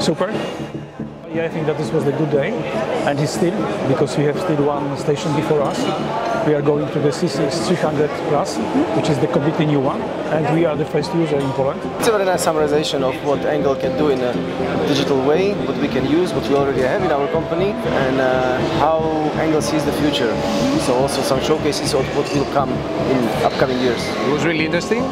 Super. Yeah, I think that this was a good day, and it's still, because we have still one station before us. We are going to the C6 300 Plus, which is the completely new one, and we are the first user in Poland. It's a very nice summarization of what ENGEL can do in a digital way, what we can use, what we already have in our company, and how ENGEL sees the future. So also some showcases of what will come in upcoming years. It was really interesting.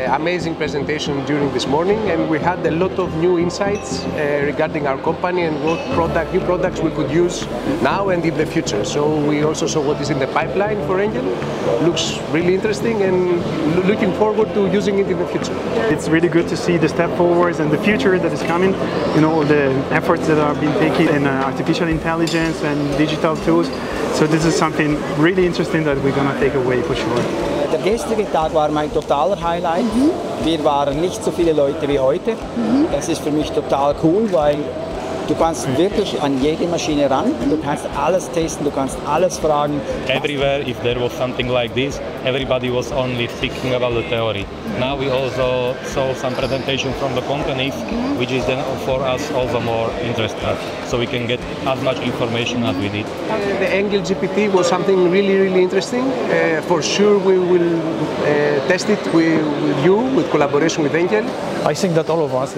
Amazing presentation during this morning, and we had a lot of new insights regarding our company and what new products we could use now and in the future. So we also saw what is in the pipeline for ENGEL. Looks really interesting, and looking forward to using it in the future. It's really good to see the step forwards and the future that is coming. You know, the efforts that are being taken in artificial intelligence and digital tools. So this is something really interesting that we're going to take away for sure. Der gestrige Tag war mein totaler Highlight. Wir waren nicht so viele Leute wie heute. Das ist für mich total cool, weil du kannst wirklich an jede Maschine ran, du kannst alles testen, du kannst alles fragen. Everywhere, if there was something like this, everybody was only thinking about the theory. Now we also saw some presentation from the companies, which is then for us also more interesting, so we can get as much information as we need. The ENGEL GPT was something really interesting. For sure we will test it with you, with collaboration with ENGEL. I think that all of us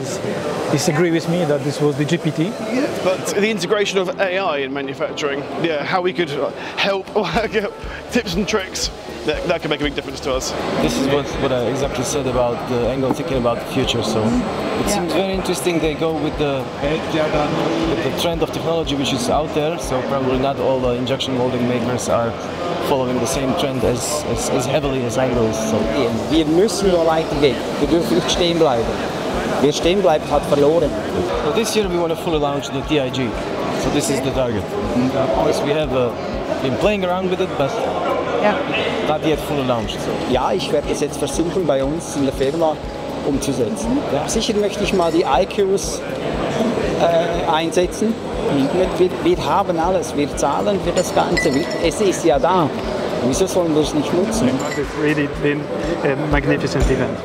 disagree with me that this was the GPT. Yeah, but the integration of AI in manufacturing, yeah, how we could help tips and tricks, that could make a big difference to us. This is what I exactly said about ENGEL thinking about the future. So it seems very interesting. They go with the trend of technology which is out there. So probably not all the injection molding makers are following the same trend as heavily as ENGEL is. So. Wir müssen nur weitergehen. Wir dürfen nicht stehen bleiben. Wer stehen bleibt, hat verloren. So this year we want to fully launch the TIG. So this is the target. Because we have been playing around with it, but not yet fully launched. So. Ja, ich werde das jetzt versuchen, bei uns in der Firma umzusetzen. Ja. Sicher möchte ich mal die IQs einsetzen. Wir haben alles, wir zahlen für das Ganze. Es ist ja da. Wieso sollen wir es nicht nutzen? It's really been a magnificent event.